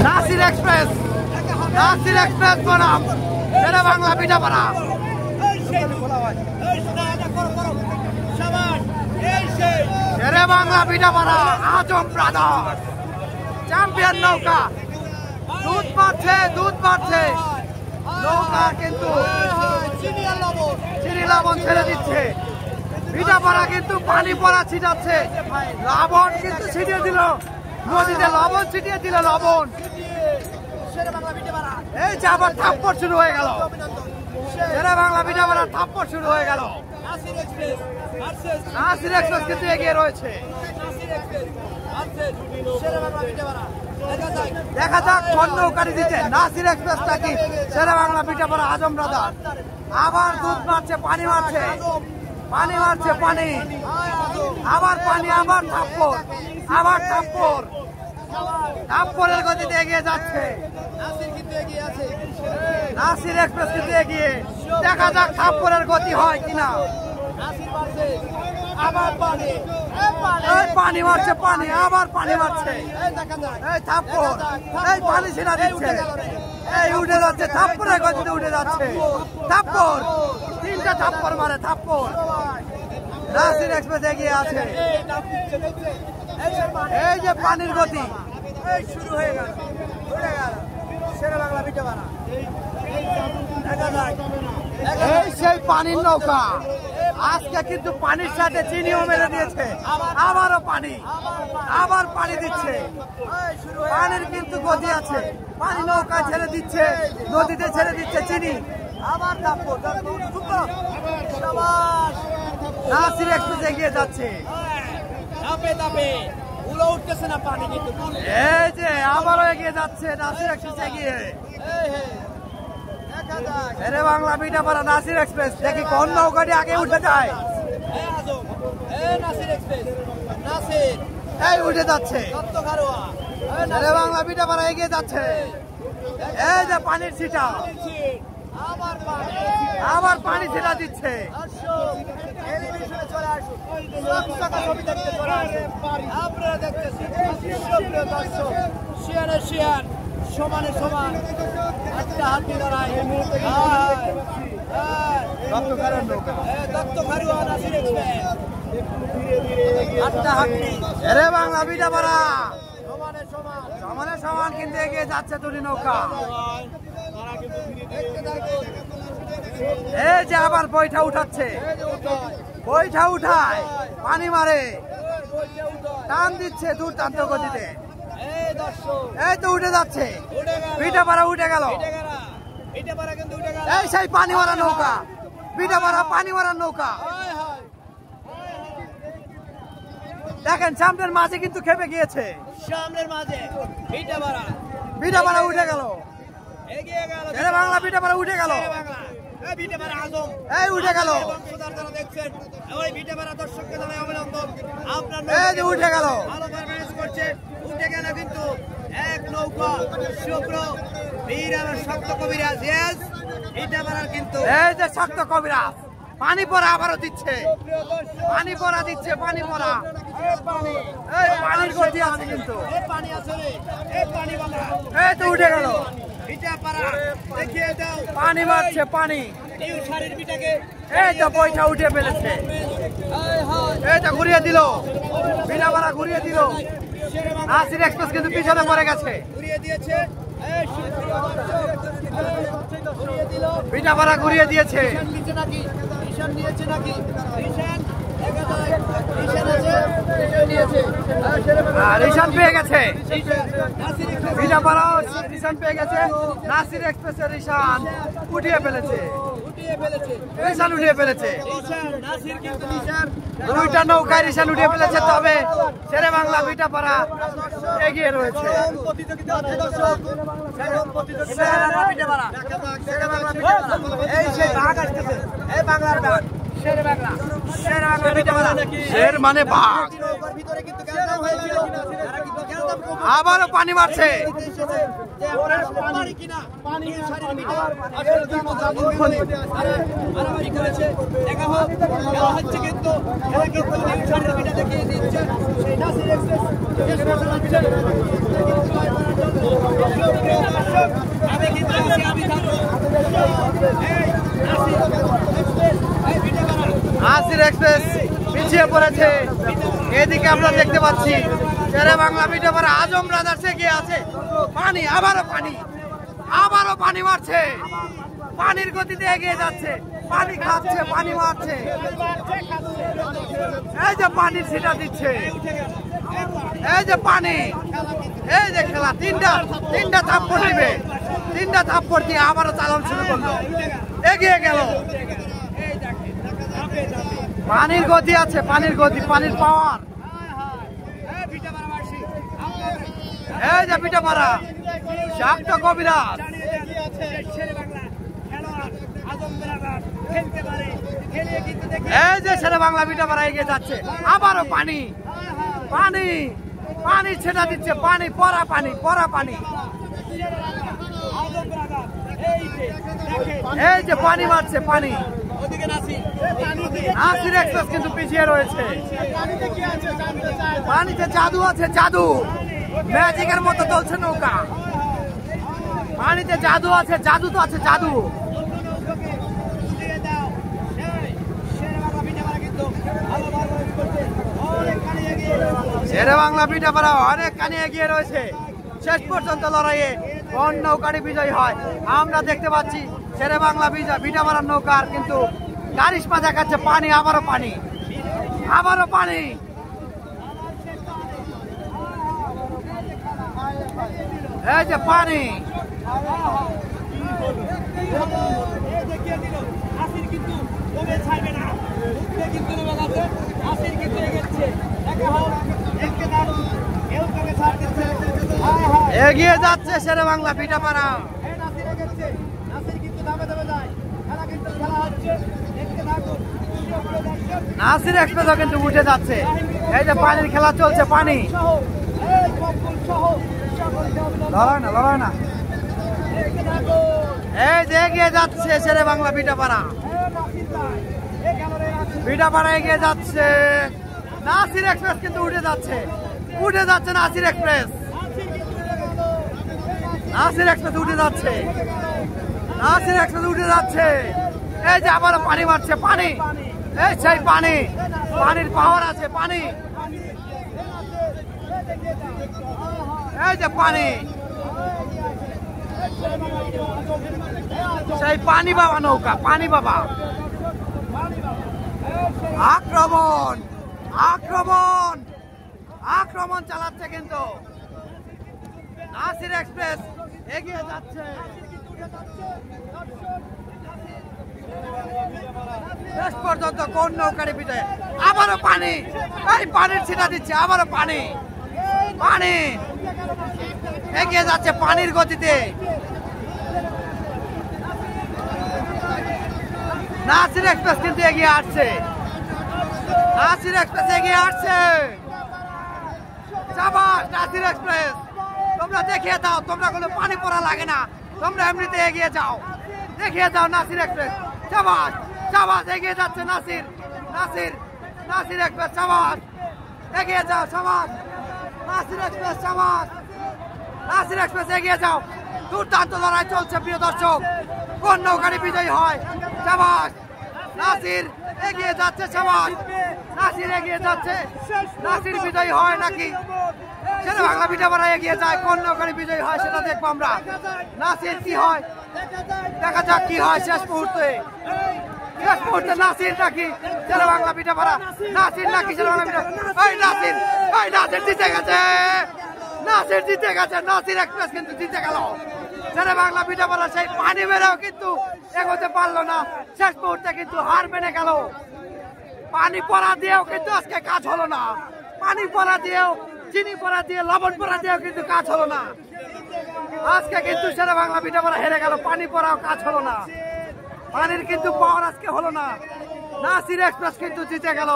Nasir express বনাম শেরে বাংলা পিঠাপাড়া। শেরে বাংলা পিঠাপাড়া আজম brothers champion নৌকা দুধ পাচ্ছে নৌকা কিন্তু চিনি লবণ ছেড়ে দিচ্ছে। পিঠাপাড়া কিন্তু পানি পড়া ছিটাচ্ছে, লবণ কিন্তু ছিটিয়ে দিল নদীতে, লবণ ছিটিয়ে দিল লবণ। এই যে আবার থাপ্পড় শুরু হয়ে গেল, শেরে বাংলা পিঠাপাড়ার থাপ্পড় শুরু হয়ে গেল। নাসির এক্সপ্রেস কিন্তু এগিয়ে রয়েছে। দেখা যাক কোন নৌকাটি দিচ্ছে, নাসির এক্সপ্রেস নাকি শেরে বাংলা পিঠাপাড়া আজম ব্রাদার্স। আবার দুধ মারছে, পানি মারছে, আবার পানি, আবার থাপ্পড়ের গতিতে এগিয়ে যাচ্ছে নাসির এক্সপ্রেস কিন্তু এগিয়ে। দেখা যাক থাপ্পড়ের গতি হয় কিনা। পানি মারছে, আবার পানি মারছে, এই থাপ্পড়, এই পানি ছিনা দিচ্ছে, এই উঠে যাচ্ছে, থাপ্পড়ের গতিতে উঠে যাচ্ছে, থাপ্পড়, তিনটা থাপ্পড় মারে, থাপ্পড়। নাসির এক্সপ্রেস এগিয়ে আছে। এই যে পানির গতি শুরু হয়ে গেল, শেরে বাংলা পিঠাপাড়া। এই সেই পানির নৌকা আজকে কিন্তু পানির সাথে চিনিও মেরে দিয়েছে, আবারও পানি, আবার পানি দিচ্ছে। পানির কিন্তু গতি আছে, পানি নৌকা ছেড়ে দিচ্ছে, নদীতে ছেড়ে দিচ্ছে চিনি, আবার নাসির এক্সপ্রেস এগিয়ে যাচ্ছে। এই যে আবারও এগিয়ে যাচ্ছে নাসির এক্সপ্রেস এগিয়ে। শেরে বাংলা পিঠাপাড়া নাসির এক্সপ্রেস, দেখি কোন নৌকাটি আগে উঠে যায়। এই উঠে যাচ্ছে, শেরে বাংলা পিঠাপাড়া এগিয়ে যাচ্ছে। এই যে পানির ছিটা, আবার পানি ছিটা দিচ্ছে। সমানে সমান একটা হাতি লড়াই, শেরে বাংলা পিঠাপাড়া সমানে সমান কিন্তু এগিয়ে যাচ্ছে দুটি নৌকা। এই যে আবার বৈঠা উঠাচ্ছে, বৈঠা উঠায়, পানি মারে, টান দিচ্ছে দুর্দান্ত গতিতে। এই তো উঠে যাচ্ছে, পিঠাপাড়া উঠে গেল। এই সেই পানি মারা নৌকা, পিঠাপাড়া পানি মারার নৌকা। দেখেন সামনের মাঝে কিন্তু খেপে গিয়েছে, সামনের মাঝে পিঠাপাড়া উঠে গেল, শেরে বাংলা পিঠাপাড়া উঠে গেল, এই উঠে গেল, এই যে উঠে গেল, উঠে গেল কিন্তু এক নৌকা শুক্র বীর আর শক্ত কবিরাজ। পিঠাপাড়ার কিন্তু এই যে শক্ত কবিরাজ পানি পড়া আবারও দিচ্ছে, পানি পড়া দিচ্ছে, পানি পড়া, এই পানির গতি আছে কিন্তু, এই তো উঠে গেল, পানি মারছে, পানি, এই তো বৈঠা উঠে ফেলেছে, এই তো ঘুরিয়ে দিল, পিঠাপাড়া ঘুরিয়ে দিল। নাসির এক্সপ্রেস কিন্তু পিছনে পড়ে গেছে, পিঠাপাড়া ঘুরিয়ে দিয়েছে। রিশান পেয়ে গেছে, পিঠাপাড়াও রিশান পেয়ে গেছে, নাসির এক্সপ্রেসের রিশান উঠিয়ে ফেলেছে, রিশান উঠিয়ে ফেলেছে, দুইটা নৌকায় রিশান উঠিয়ে ফেলেছে। তবে শেরে বাংলা পিঠাপাড়া এগিয়ে রয়েছে। এই সেই বাঘ আসতেছে, এই বাংলার বাঘ, শের মানে বাঘ, ভিতরে কিন্তু গ্যালজাম হয়েছিল, তারা কিন্তু গ্যালজাম আবারও পানি মারছে। পানি কিনা পানি শাড়ির ভিতরে আসলে কিন্তু মারামারি করেছে। দেখা হোক দেওয়া হচ্ছে কিন্তু এরা কিন্তু শাড়ির ভিতরে দেখিয়ে দিচ্ছে সেই নাসির এক্সপ্রেস চেষ্টা চালাচ্ছে আমি কিন্তু আছি, আমি থাকবো। নাসির এক্সপ্রেস পিছিয়ে পড়েছে। এদিকে আমরা দেখতে পাচ্ছি শেরে বাংলা ভিডিওপাড়া আজম ব্রাদার্স এগিয়ে আছে। পানি, আবারও পানি, আবারও পানি মারছে। পানির গতিতে এগিয়ে যাচ্ছে, পানি খাচ্ছে, পানি মারছে। এই যে পানির ছিটা দিচ্ছে, এই যে পানি, এই যে খেলা। তিনটা থাপ্পড় দিবে, তিনটা থাপ্পড় দিয়ে আবারও চালান শুরু করলো, এগিয়ে গেল। পানির গতি আছে, পানির গতি, পানির পাওয়ার। এই যে ভিডিওপাড়া শাক্ত কবিরাজ, এই যে শেরে বাংলা ভিডিওপাড়া এগিয়ে যাচ্ছে। আবারও পানি, পানি, পানি ছেটা দিচ্ছে, পানি, পড়া পানি, পড়া পানি। এই যে পানি মারছে, পানি। নাসির এক্সপ্রেস কিন্তু পিছিয়ে রয়েছে। পানিতে জাদু আছে, জাদু, ম্যাজিকের মতো চলছে নৌকা। পানিতে জাদু আছে, জাদু তো আছে, জাদু। শেরে বাংলা ভিডিওপাড়া অনেকখানি এগিয়ে রয়েছে। শেষ পর্যন্ত লড়াইয়ে কোন নৌকাটি বিজয়ী হয় আমরা দেখতে পাচ্ছি। শেরে বাংলা ভিডিওপাড়ার নৌকার কিন্তু কারিশমা দেখাচ্ছে। পানি, আবারও পানি, আবারও পানি। এই যে পানি, এগিয়ে যাচ্ছে শেরে বাংলা ভিডিওপাড়া। নাসির এক্সপ্রেসও কিন্তু উঠে যাচ্ছে। এই যে পানির খেলা চলছে, পানি। লড়াই না, লড়াই না। এই যে এগিয়ে যাচ্ছে শেরে বাংলা ভিডিওপাড়া, ভিডিওপাড়া এগিয়ে যাচ্ছে। নাসির এক্সপ্রেস কিন্তু উঠে যাচ্ছে, উঠে যাচ্ছে নাসির এক্সপ্রেস। নাসির এক্সপ্রেস উঠে যাচ্ছে, নাসির এক্সপ্রেস উঠে যাচ্ছে। এই যে আবারও পানি মারছে, পানি, এই সেই পানি, পানির পাওয়ার আছে, পানি। এই যে পানি, সেই পানি বাবা নৌকা, পানি বাবা। আক্রমণ, আক্রমণ, আক্রমণ চালাচ্ছে কিন্তু নাসির এক্সপ্রেস এগিয়ে যাচ্ছে। শেষ পর্যন্ত কোন নৌকারি বিজয়। আবারও পানি, এই পানির ছিটা দিচ্ছে, আবারও পানি, পানি এগিয়ে যাচ্ছে পানির গতিতে। নাসির এক্সপ্রেস কিন্তু এগিয়ে আসছে, নাসির এক্সপ্রেস এগিয়ে আসছে। শাবাশ নাসির এক্সপ্রেস, তোমরা দেখিয়ে দাও, তোমরা কোনো পানি পড়া লাগে না, তোমরা এমনিতে এগিয়ে যাও, দেখিয়ে দাও নাসির এক্সপ্রেস। শাবাশ, শাবাশ, এগিয়ে যাচ্ছে নাসির, নাসির, নাসির এক্সপ্রেস, শাবাশ, এগিয়ে যাও, শাবাশ নাসির এক্সপ্রেস, শাবাশ নাসির এক্সপ্রেস, এগিয়ে যাও। দুর্দান্ত লড়াই চলছে প্রিয় দর্শক, কোন নৌকারি বিজয়ী হয়। শাবাশ নাসির এগিয়ে যাচ্ছে, শাবাশ নাসির এগিয়ে যাচ্ছে। নাসির বিজয়ী হয় নাকি শেরে বাংলা ভিডিওপাড়া এগিয়ে যায়, কোন নৌকারি বিজয়ী হয় সেটা দেখবো আমরা। নাসির কি হয়, দেখা যাক কি হয় শেষ মুহূর্তে। শেষ মুহূর্তে নাসির নাকি শেরে বাংলা ভিডিওপাড়া, নাসির নাকি শেরে বাংলা ভিডিওপাড়া। এই নাসির, এই নাসির জিতে গেছে, নাসির জিতে গেছে। নাসির এক্সপ্রেস কিন্তু জিতে গেল। শেরে বাংলা ভিডিওপাড়া সেই পানি মেরেও কিন্তু এগোতে পারলো না, শেষ মুহূর্তে কিন্তু হার মেনে গেল। পানি পড়া দিয়েও কিন্তু আজকে কাজ হলো না, পানি পড়া দিয়েও, চিনি পড়া দিয়ে, লবণ পড়া দিয়েও কিন্তু কাজ হলো না। আজকে কিন্তু শেরে বাংলা ভিডিওপাড়া হেরে গেল, পানি পড়াও কাজ হলো না, পানির কিন্তু পাওয়ার আজকে হলো না। নাসির এক্সপ্রেস কিন্তু জিতে গেল।